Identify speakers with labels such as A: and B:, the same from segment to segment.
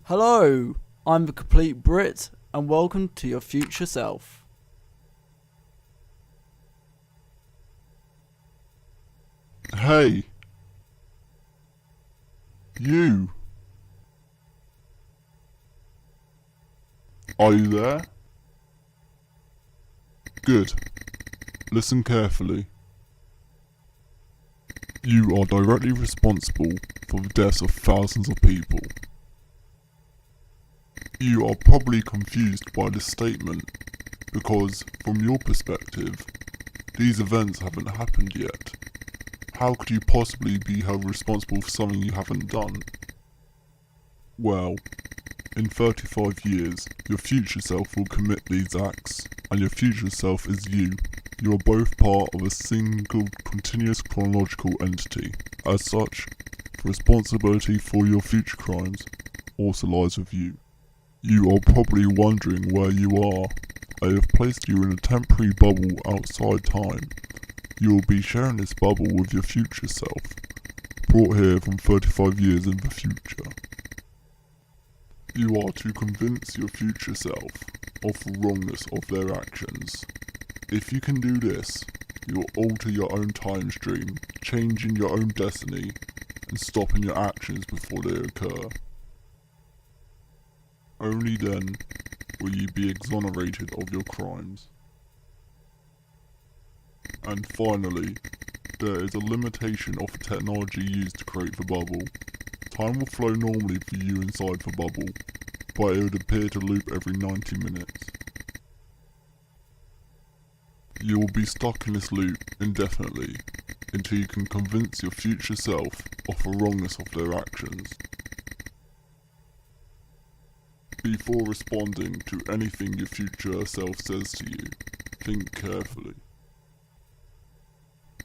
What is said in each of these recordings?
A: Hello, I'm the complete Brit, and welcome to your future self.
B: Hey! You! Are you there? Good. Listen carefully. You are directly responsible for the deaths of thousands of people. You are probably confused by this statement because, from your perspective, these events haven't happened yet. How could you possibly be held responsible for something you haven't done? Well, in 35 years, your future self will commit these acts, and your future self is you. You are both part of a single continuous chronological entity. As such, the responsibility for your future crimes also lies with you. You are probably wondering where you are. I have placed you in a temporary bubble outside time. You will be sharing this bubble with your future self, brought here from 35 years in the future. You are to convince your future self of the wrongness of their actions. If you can do this, you will alter your own time stream, changing your own destiny, and stopping your actions before they occur. Only then will you be exonerated of your crimes. And finally, there is a limitation of the technology used to create the bubble. Time will flow normally for you inside the bubble, but it would appear to loop every 90 minutes. You will be stuck in this loop indefinitely, until you can convince your future self of the wrongness of their actions. Before responding to anything your future self says to you, think carefully.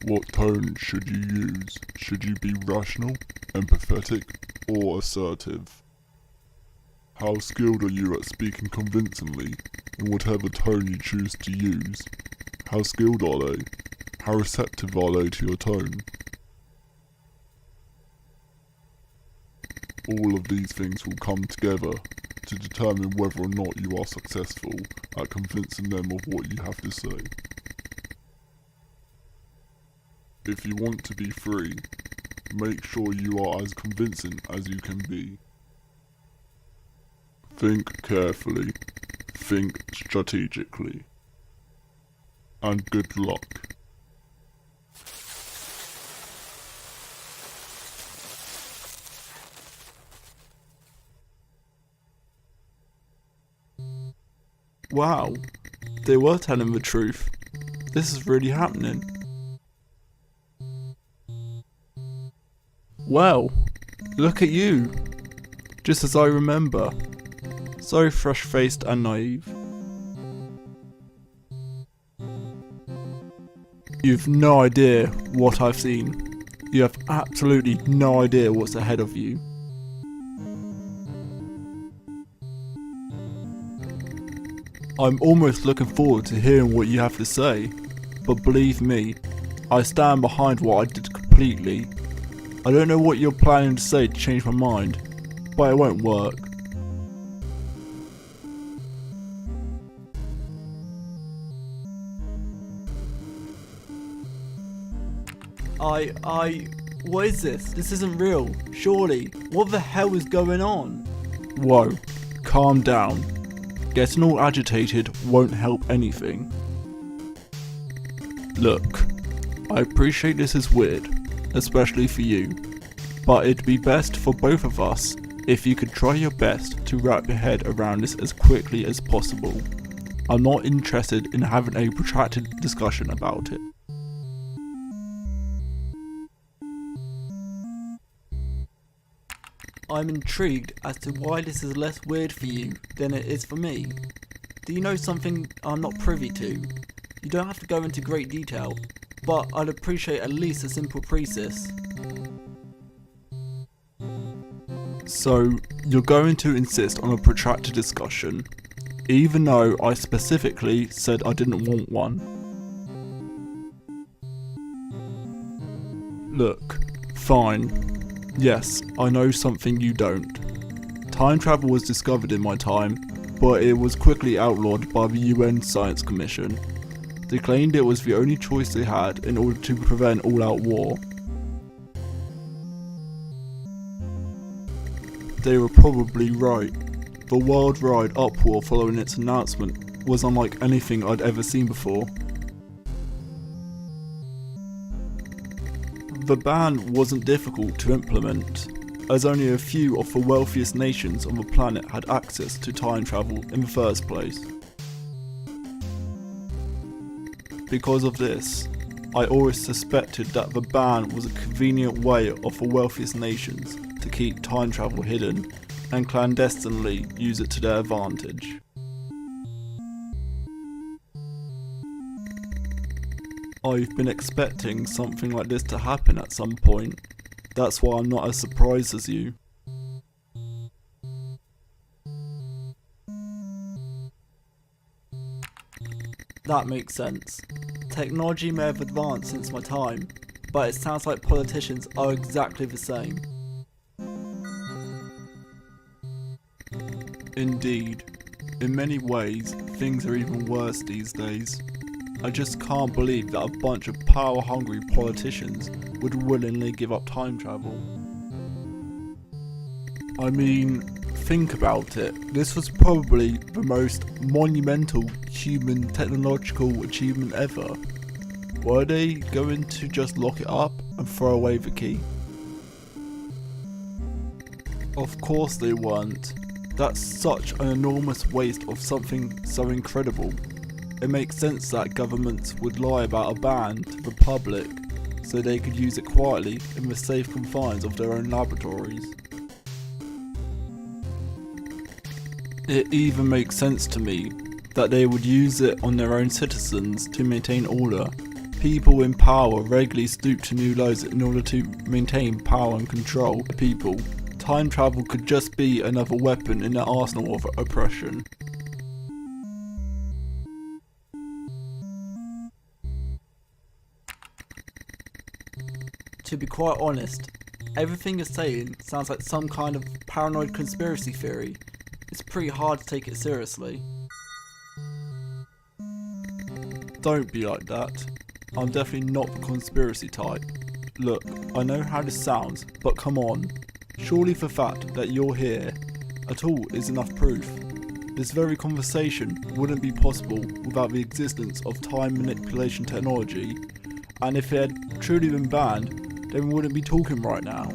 B: What tone should you use? Should you be rational, empathetic, or assertive? How skilled are you at speaking convincingly, in whatever tone you choose to use? How skilled are they? How receptive are they to your tone? All of these things will come together to determine whether or not you are successful at convincing them of what you have to say. If you want to be free, make sure you are as convincing as you can be. Think carefully, think strategically, and good luck.
A: Wow, they were telling the truth. This is really happening. Well, look at you. Just as I remember. So fresh-faced and naive. You've no idea what I've seen. You have absolutely no idea what's ahead of you. I'm almost looking forward to hearing what you have to say, but believe me, I stand behind what I did completely. I don't know what you're planning to say to change my mind, but it won't work. What is this? This isn't real, surely. What the hell is going on? Whoa, calm down. Getting all agitated won't help anything. Look, I appreciate this is weird, especially for you, but it'd be best for both of us if you could try your best to wrap your head around this as quickly as possible. I'm not interested in having a protracted discussion about it. I'm intrigued as to why this is less weird for you than it is for me. Do you know something I'm not privy to? You don't have to go into great detail, but I'd appreciate at least a simple precis. So, you're going to insist on a protracted discussion, even though I specifically said I didn't want one. Look, fine. Yes, I know something you don't. Time travel was discovered in my time, but it was quickly outlawed by the UN Science Commission. They claimed it was the only choice they had in order to prevent all-out war. They were probably right. The worldwide uproar following its announcement was unlike anything I'd ever seen before. The ban wasn't difficult to implement, as only a few of the wealthiest nations on the planet had access to time travel in the first place. Because of this, I always suspected that the ban was a convenient way of the wealthiest nations to keep time travel hidden and clandestinely use it to their advantage. I've been expecting something like this to happen at some point. That's why I'm not as surprised as you. That makes sense. Technology may have advanced since my time, but it sounds like politicians are exactly the same. Indeed. In many ways, things are even worse these days. I just can't believe that a bunch of power-hungry politicians would willingly give up time travel. I mean, think about it. This was probably the most monumental human technological achievement ever. Were they going to just lock it up and throw away the key? Of course they weren't. That's such an enormous waste of something so incredible. It makes sense that governments would lie about a ban to the public so they could use it quietly in the safe confines of their own laboratories. It even makes sense to me that they would use it on their own citizens to maintain order. People in power regularly stoop to new lows in order to maintain power and control the people. Time travel could just be another weapon in their arsenal of oppression. To be quite honest, everything you're saying sounds like some kind of paranoid conspiracy theory. It's pretty hard to take it seriously. Don't be like that. I'm definitely not the conspiracy type. Look, I know how this sounds, but come on. Surely the fact that you're here at all is enough proof. This very conversation wouldn't be possible without the existence of time manipulation technology, and if it had truly been banned, then we wouldn't be talking right now.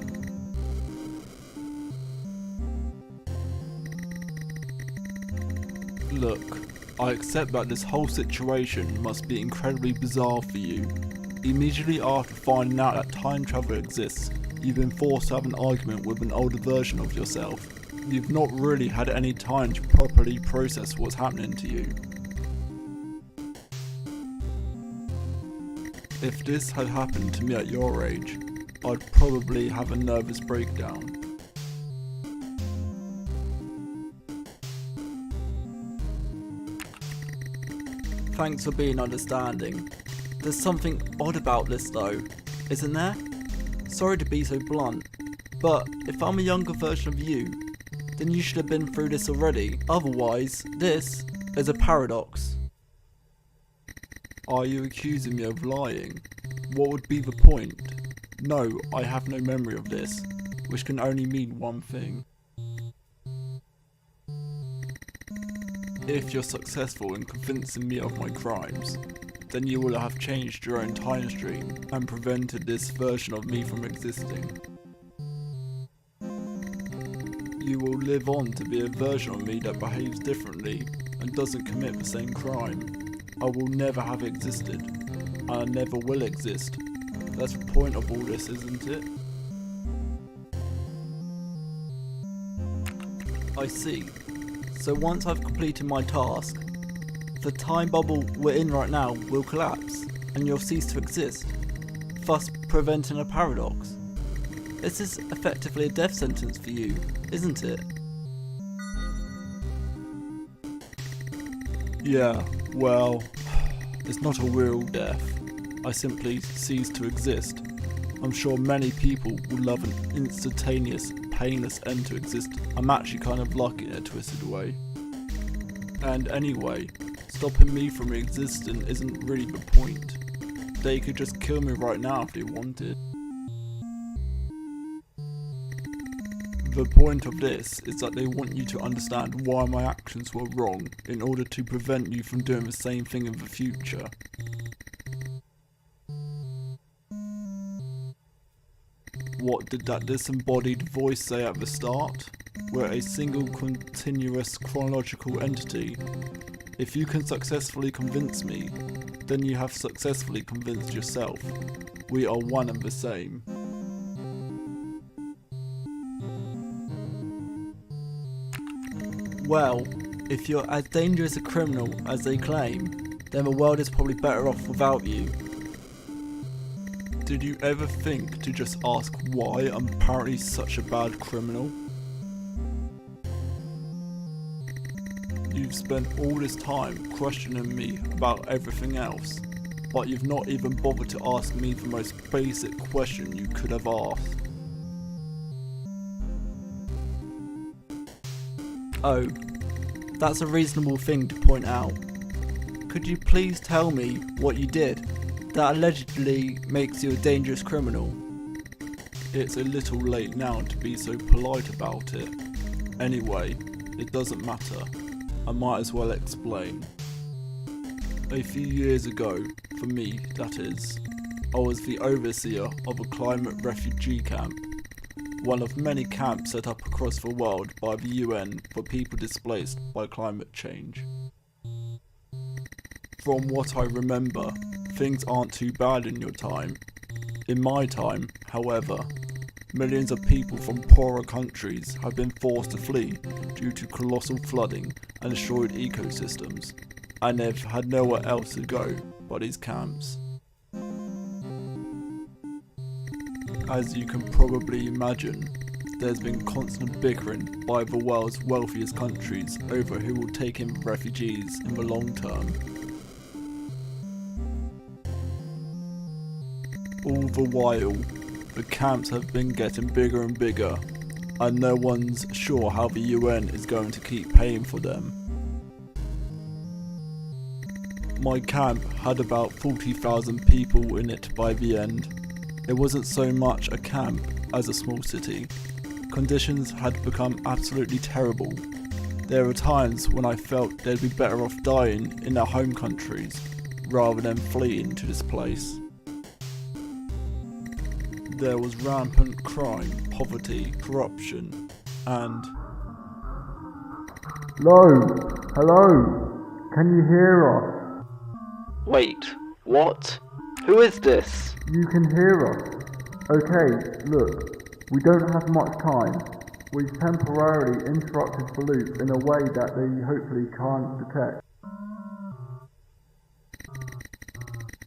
A: Look, I accept that this whole situation must be incredibly bizarre for you. Immediately after finding out that time travel exists, you've been forced to have an argument with an older version of yourself. You've not really had any time to properly process what's happening to you. If this had happened to me at your age, I'd probably have a nervous breakdown. Thanks for being understanding. There's something odd about this though, isn't there? Sorry to be so blunt, but if I'm a younger version of you, then you should have been through this already. Otherwise, this is a paradox. Are you accusing me of lying? What would be the point? No, I have no memory of this, which can only mean one thing. If you're successful in convincing me of my crimes, then you will have changed your own time stream and prevented this version of me from existing. You will live on to be a version of me that behaves differently and doesn't commit the same crime. I will never have existed, and I never will exist. That's the point of all this, isn't it? I see. So once I've completed my task, the time bubble we're in right now will collapse, and you'll cease to exist, thus preventing a paradox. This is effectively a death sentence for you, isn't it? Yeah, well, it's not a real death. I simply cease to exist. I'm sure many people would love an instantaneous painless end to exist, I'm actually kind of lucky in a twisted way. And anyway, stopping me from existing isn't really the point. They could just kill me right now if they wanted. The point of this is that they want you to understand why my actions were wrong in order to prevent you from doing the same thing in the future. What did that disembodied voice say at the start? We're a single continuous chronological entity. If you can successfully convince me, then you have successfully convinced yourself. We are one and the same. Well, if you're as dangerous a criminal as they claim, then the world is probably better off without you. Did you ever think to just ask why I'm apparently such a bad criminal? You've spent all this time questioning me about everything else, but you've not even bothered to ask me the most basic question you could have asked. Oh, that's a reasonable thing to point out. Could you please tell me what you did that allegedly makes you a dangerous criminal? It's a little late now to be so polite about it. Anyway, it doesn't matter. I might as well explain. A few years ago, for me that is, I was the overseer of a climate refugee camp, one of many camps set up across the world by the UN for people displaced by climate change. From what I remember, things aren't too bad in your time. In my time, however, millions of people from poorer countries have been forced to flee due to colossal flooding and destroyed ecosystems, and they've had nowhere else to go but these camps. As you can probably imagine, there's been constant bickering by the world's wealthiest countries over who will take in refugees in the long term. All the while, the camps have been getting bigger and bigger, and no one's sure how the UN is going to keep paying for them. My camp had about 40,000 people in it by the end. It wasn't so much a camp as a small city. Conditions had become absolutely terrible. There were times when I felt they'd be better off dying in their home countries rather than fleeing to this place. There was rampant crime, poverty, corruption, and...
C: Hello, can you hear us?
A: Wait, what? Who is this?
C: You can hear us. Okay, look, we don't have much time. We've temporarily interrupted the loop in a way that they hopefully can't detect.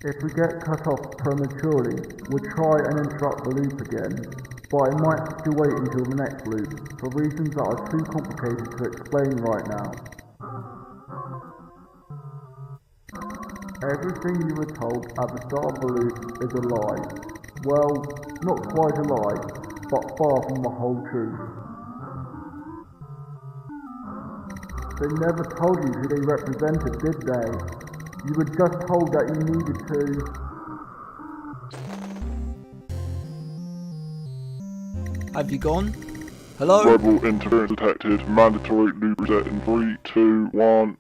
C: If we get cut off prematurely, we'll try and interrupt the loop again, but it might have to wait until the next loop, for reasons that are too complicated to explain right now. Everything you were told at the start of the loop is a lie. Well, not quite a lie, but far from the whole truth. They never told you who they represented, did they? You were just told that you needed to...
A: Have you gone? Hello?
B: Rebel interference detected. Mandatory loop reset in 3, 2, 1.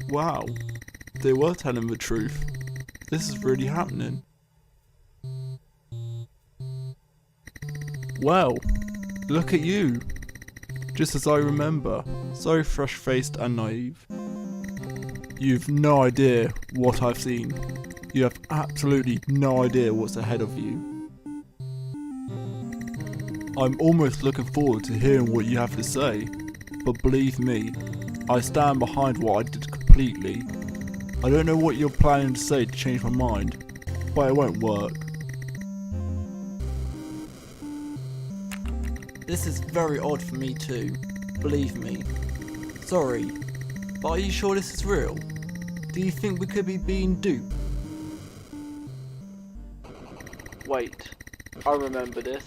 A: Wow, they were telling the truth. This is really happening. Well, look at you. Just as I remember, so fresh-faced and naive. You've no idea what I've seen. You have absolutely no idea what's ahead of you. I'm almost looking forward to hearing what you have to say, but believe me, I stand behind what I did completely. I don't know what you're planning to say to change my mind, but it won't work. This is very odd for me too, believe me. Sorry, but are you sure this is real? Do you think we could be being duped?
D: Wait, I remember this.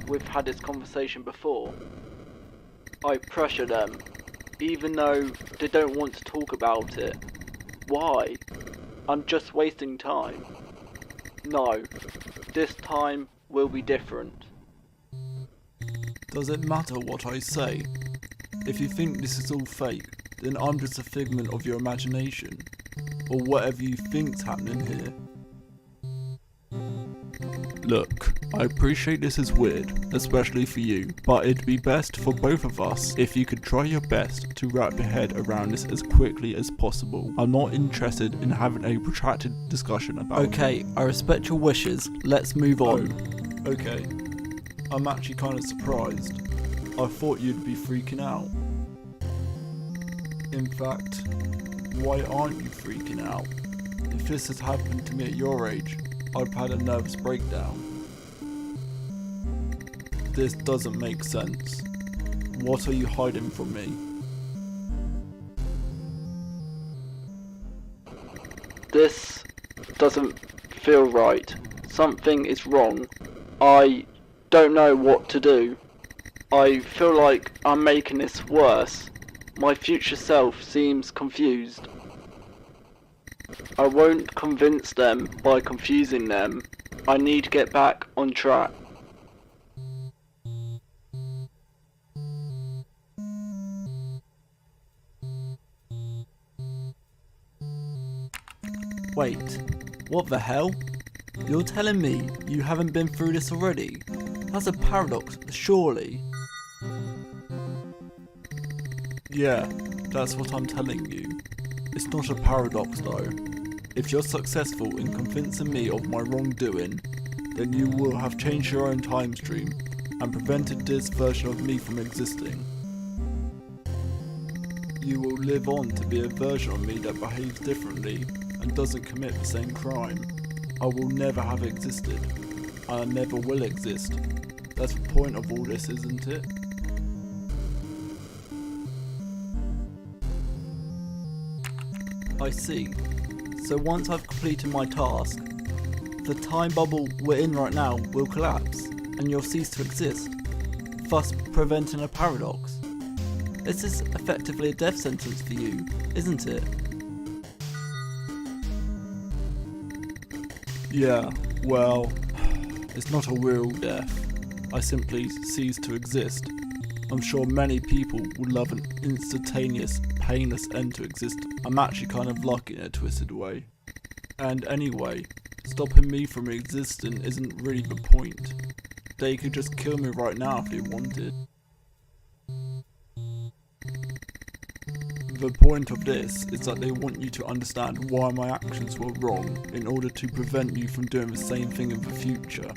D: We've had this conversation before. I pressure them, even though they don't want to talk about it. Why? I'm just wasting time. No, this time will be different.
A: Does it matter what I say? If you think this is all fake, then I'm just a figment of your imagination, or whatever you think's happening here. Look, I appreciate this is weird, especially for you, but it'd be best for both of us if you could try your best to wrap your head around this as quickly as possible. I'm not interested in having a protracted discussion about it.
E: Okay, I respect your wishes. Let's move on.
A: Oh, okay. I'm actually kind of surprised. I thought you'd be freaking out. In fact, why aren't you freaking out? If this had happened to me at your age, I'd have had a nervous breakdown. This doesn't make sense. What are you hiding from me?
D: This doesn't feel right. Something is wrong. I don't know what to do. I feel like I'm making this worse. My future self seems confused. I won't convince them by confusing them. I need to get back on track.
E: Wait, what the hell? You're telling me you haven't been through this already? That's a paradox, surely.
A: Yeah, that's what I'm telling you. It's not a paradox though. If you're successful in convincing me of my wrongdoing, then you will have changed your own time stream and prevented this version of me from existing. You will live on to be a version of me that behaves differently and doesn't commit the same crime. I will never have existed, and I never will exist. That's the point of all this, isn't it?
E: I see. So once I've completed my task, the time bubble we're in right now will collapse, and you'll cease to exist, thus preventing a paradox. This is effectively a death sentence for you, isn't it?
A: Yeah, well, it's not a real death. I simply cease to exist. I'm sure many people would love an instantaneous, painless end to exist. I'm actually kind of lucky in a twisted way. And anyway, stopping me from existing isn't really the point. They could just kill me right now if they wanted. The point of this is that they want you to understand why my actions were wrong in order to prevent you from doing the same thing in the future.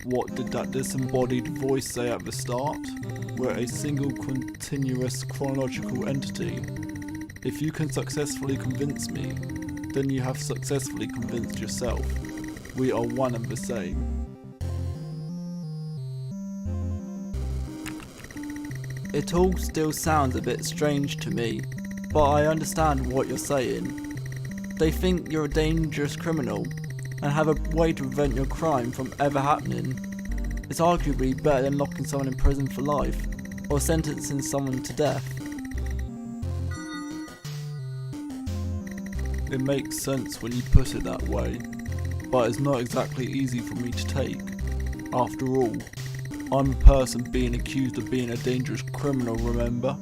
A: What did that disembodied voice say at the start? We're a single continuous chronological entity. If you can successfully convince me, then you have successfully convinced yourself. We are one and the same.
E: It all still sounds a bit strange to me, but I understand what you're saying. They think you're a dangerous criminal and have a way to prevent your crime from ever happening. It's arguably better than locking someone in prison for life or sentencing someone to death.
A: It makes sense when you put it that way, but it's not exactly easy for me to take. After all, I'm the person being accused of being a dangerous criminal, remember?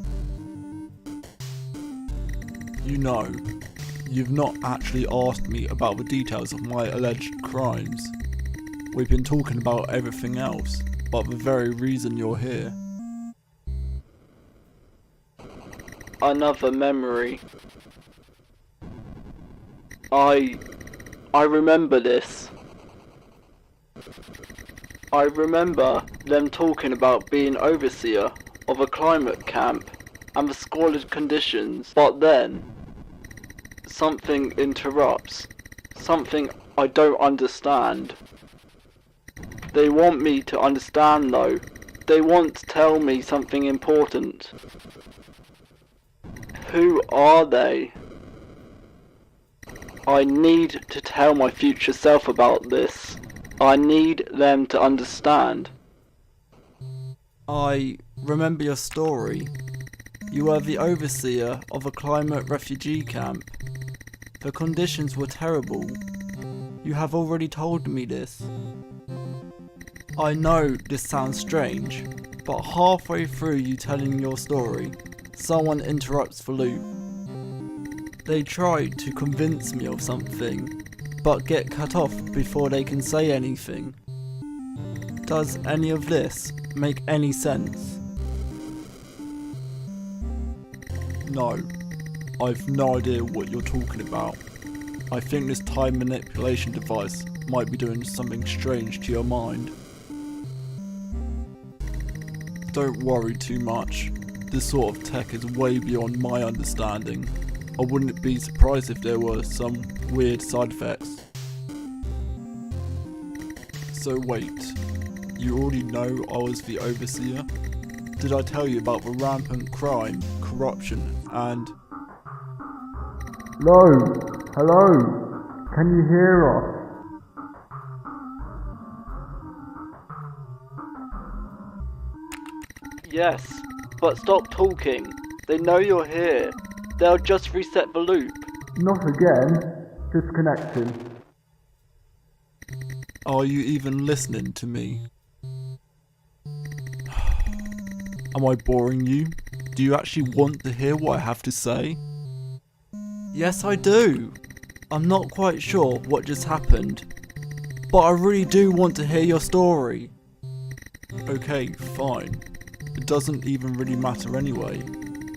A: You know, you've not actually asked me about the details of my alleged crimes. We've been talking about everything else, but the very reason you're here.
D: Another memory. I remember this. I remember them talking about being overseer of a climate camp and the squalid conditions, but then something interrupts. Something I don't understand. They want me to understand though. They want to tell me something important. Who are they? I need to tell my future self about this. I need them to understand.
E: I remember your story. You were the overseer of a climate refugee camp. The conditions were terrible. You have already told me this. I know this sounds strange, but halfway through you telling your story, someone interrupts the loop. They try to convince me of something, but get cut off before they can say anything. Does any of this make any sense? No, I've no idea what you're talking about. I think this time manipulation device might be doing something strange to your mind. Don't worry too much. This sort of tech is way beyond my understanding. I wouldn't be surprised if there were some weird side effects. So wait, you already know I was the overseer? Did I tell you about the rampant crime, corruption, and...
C: Hello? Can you hear us?
D: Yes, but stop talking. They know you're here. They'll just reset the loop.
C: Not again. Disconnecting.
A: Are you even listening to me? Am I boring you? Do you actually want to hear what I have to say?
E: Yes, I do. I'm not quite sure what just happened, but I really do want to hear your story.
A: Okay, fine. It doesn't even really matter anyway.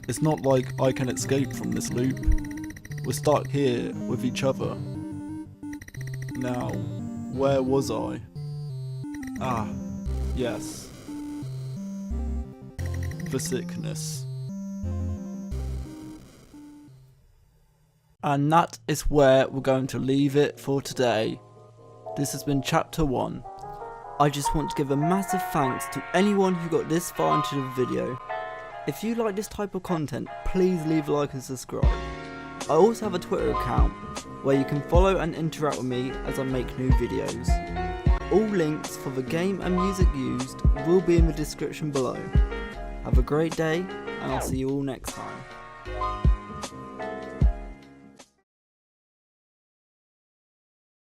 A: It's not like I can escape from this loop. We're stuck here with each other. Now, where was I? Ah, yes. The sickness.
E: And that is where we're going to leave it for today. This has been chapter 1. I just want to give a massive thanks to anyone who got this far into the video. If you like this type of content, please leave a like and subscribe. I also have a Twitter account where you can follow and interact with me as I make new videos. All links for the game and music used will be in the description below. Have a great day, and I'll see you all next time.